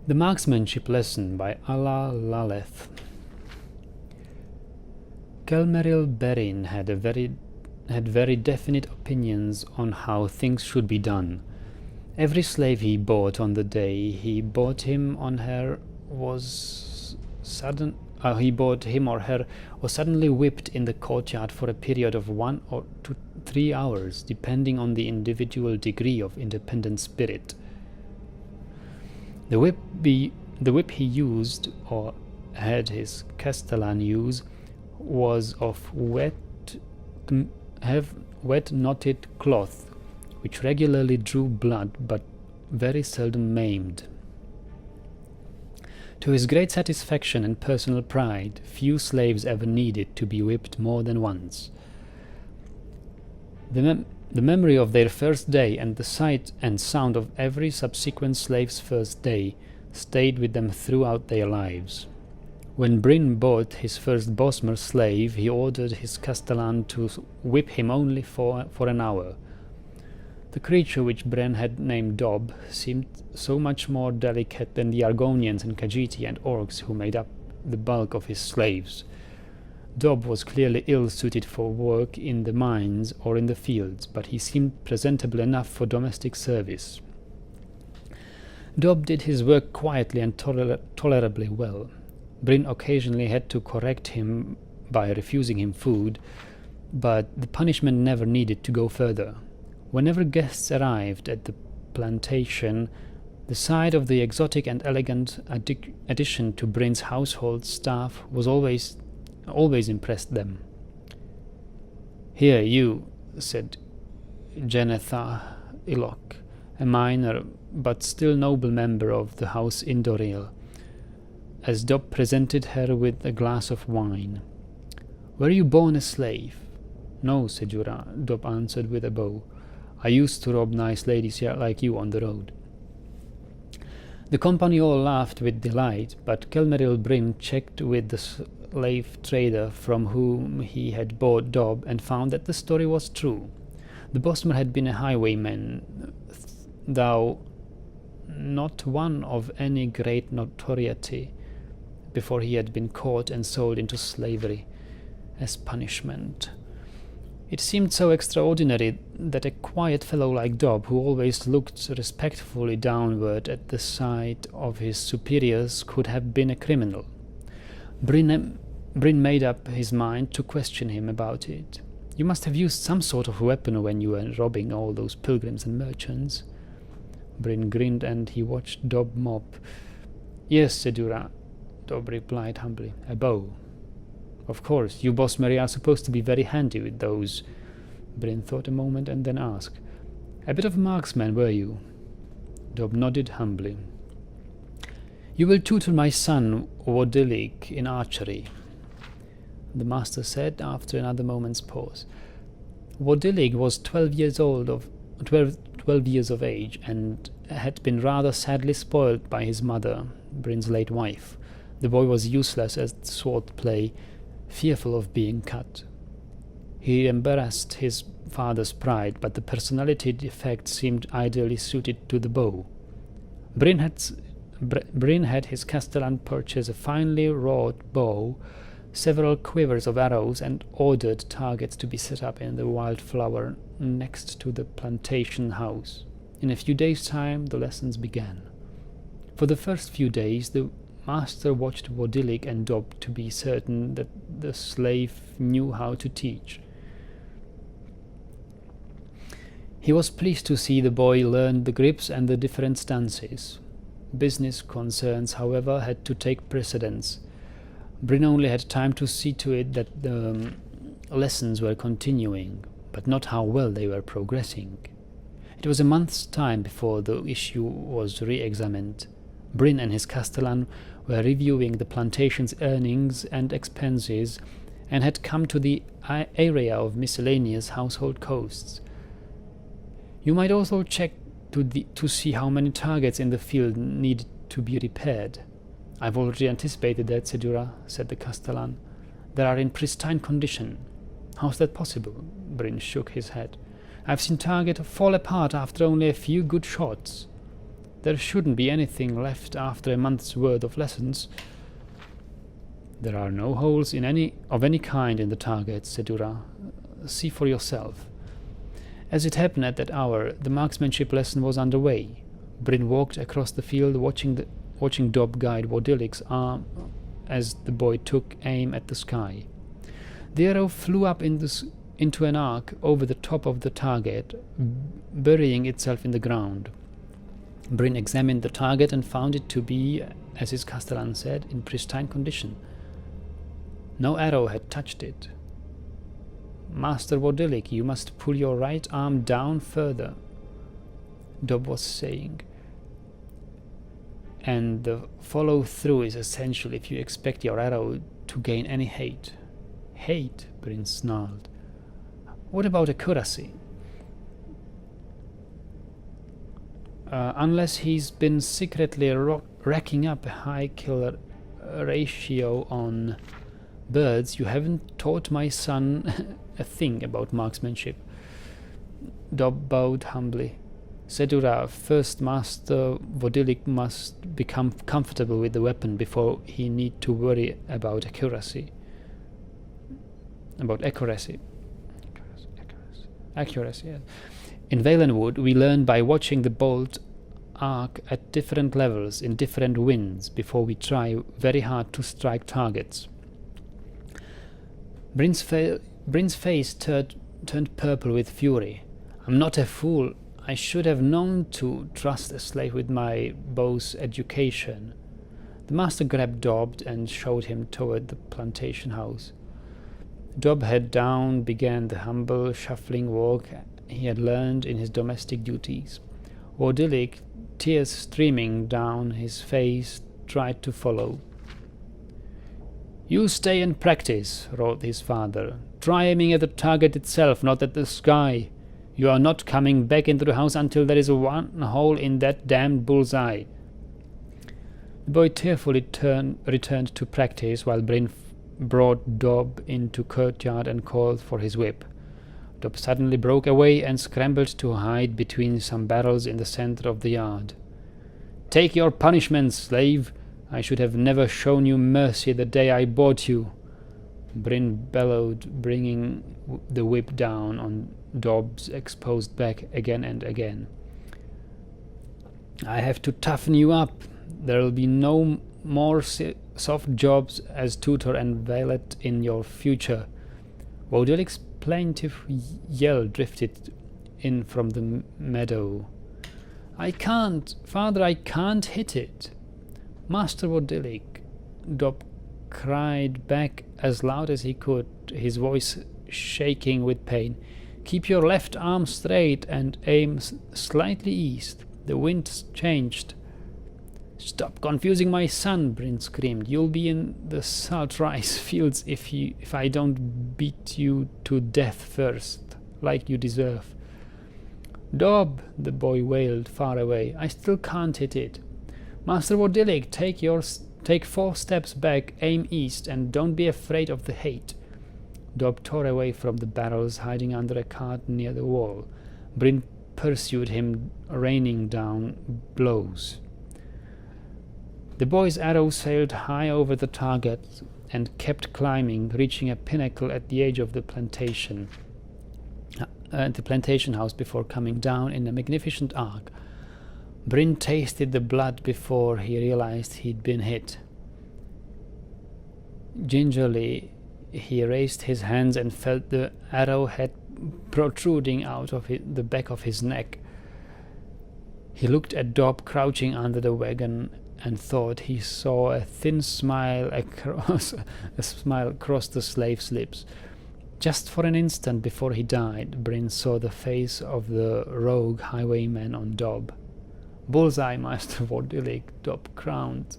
The Marksmanship lesson by Allah Laleth. Kelmeril Berin had very definite opinions on how things should be done. Every slave he bought on the day he bought him or her was suddenly whipped in the courtyard for a period of 1 or 3 hours, depending on the individual degree of independent spirit. The whip he used, or had his castellan use, was of wet knotted cloth, which regularly drew blood but very seldom maimed. To his great satisfaction and personal pride, few slaves ever needed to be whipped more than once. The memory of their first day and the sight and sound of every subsequent slave's first day stayed with them throughout their lives. When Bryn bought his first Bosmer slave, he ordered his castellan to whip him only for an hour. The creature which Bryn had named Dob seemed so much more delicate than the Argonians and Khajiiti and Orcs who made up the bulk of his slaves. Dob was clearly ill-suited for work in the mines or in the fields, but he seemed presentable enough for domestic service. Dob did his work quietly and tolerably well. Bryn occasionally had to correct him by refusing him food, but the punishment never needed to go further. Whenever guests arrived at the plantation, the sight of the exotic and elegant addition to Bryn's household staff was always impressed them. "Here, you," said Genetha Ilok, a minor but still noble member of the house Indoril, as Dob presented her with a glass of wine. "Were you born a slave?" "No, Sejura," Dob answered with a bow. "I used to rob nice ladies like you on the road." The company all laughed with delight, but Kelmeril Bryn checked with the slave trader from whom he had bought Dob and found that the story was true. The Bosmer had been a highwayman, though not one of any great notoriety, before he had been caught and sold into slavery as punishment. It seemed so extraordinary that a quiet fellow like Dob, who always looked respectfully downward at the sight of his superiors, could have been a criminal. Bryn made up his mind to question him about it. "You must have used some sort of weapon when you were robbing all those pilgrims and merchants." Bryn grinned and he watched Dob mop. "Yes, Sedura," Dob replied humbly, "a bow." "Of course, you Bosmeri are supposed to be very handy with those." Bryn thought a moment and then asked, "A bit of a marksman, were you?" Dob nodded humbly. "You will tutor my son Wodilig in archery," the master said after another moment's pause. Wodilig was 12 years of age, and had been rather sadly spoiled by his mother, Bryn's late wife. The boy was useless at sword play, fearful of being cut. He embarrassed his father's pride, but the personality defect seemed ideally suited to the bow. Bryn had his castellan purchase a finely wrought bow, several quivers of arrows, and ordered targets to be set up in the wildflower next to the plantation house. In a few days' time the lessons began. For the first few days the master watched Wodilig and Dob to be certain that the slave knew how to teach. He was pleased to see the boy learn the grips and the different stances. Business concerns, however, had to take precedence. Bryn only had time to see to it that the lessons were continuing, but not how well they were progressing. It was a month's time before the issue was re-examined. Bryn and his castellan were reviewing the plantation's earnings and expenses, and had come to the area of miscellaneous household costs. "You might also check to see how many targets in the field need to be repaired." "I've already anticipated that, Sedura," said the castellan. "They are in pristine condition." "How's that possible?" Bryn shook his head. "I've seen target fall apart after only a few good shots." There shouldn't be anything left after a month's worth of lessons. There are no holes of any kind in the target, said Ura. See for yourself. As it happened at that hour, the marksmanship lesson was underway. Bryn walked across the field, watching Dob guide Wodilik's arm as the boy took aim at the sky. The arrow flew up into an arc over the top of the target, burying itself in the ground. Bryn examined the target and found it to be, as his Castellan said, in pristine condition. No arrow had touched it. Master Wodilik, you must pull your right arm down further, Dob was saying. And the follow-through is essential if you expect your arrow to gain any height. Height? Bryn snarled. What about accuracy? Unless he's been secretly racking up a high kill ratio on birds, you haven't taught my son a thing about marksmanship. Dob bowed humbly. Sedura, first Master Wodilik must become comfortable with the weapon before he need to worry about accuracy. Accuracy, yes. In Valenwood, we learn by watching the bolt arc at different levels in different winds before we try very hard to strike targets. Bryn's face turned purple with fury. I'm not a fool. I should have known to trust a slave with my bow's education. The master grabbed Dob and showed him toward the plantation house. Dob, head down, began the humble, shuffling walk he had learned in his domestic duties. Wodilik, tears streaming down his face, tried to follow. You stay and practice, wrote his father. Try aiming at the target itself, not at the sky. You are not coming back into the house until there is one hole in that damned bullseye. The boy tearfully returned to practice while Bryn brought Dob into courtyard and called for his whip. Dob suddenly broke away and scrambled to hide between some barrels in the center of the yard. Take your punishment, slave! I should have never shown you mercy the day I bought you. Bryn bellowed, bringing the whip down on Dob's exposed back again and again. I have to toughen you up. There'll be no more soft jobs as tutor and valet in your future. Wodilik's plaintive yell drifted in from the meadow. I can't, father, I can't hit it. Master Wodilik, Dob cried back as loud as he could, his voice shaking with pain. Keep your left arm straight and aim slightly east. The wind changed. Stop confusing my son, Bryn screamed. You'll be in the salt rice fields if I don't beat you to death first, like you deserve. Dob, the boy wailed far away. I still can't hit it. Master Wodilik, take 4 steps back, aim east, and don't be afraid of the hate. Dob tore away from the barrels, hiding under a cart near the wall. Bryn pursued him, raining down blows. The boy's arrow sailed high over the target and kept climbing, reaching a pinnacle at the edge of the plantation house before coming down in a magnificent arc. Bryn tasted the blood before he realized he'd been hit. Gingerly, he raised his hands and felt the arrowhead protruding out of the back of his neck. He looked at Dob crouching under the wagon and thought he saw a thin smile across the slave's lips. Just for an instant before he died, Bryn saw the face of the rogue highwayman on Dob. Bullseye, Master Wodilik, Dob crowned.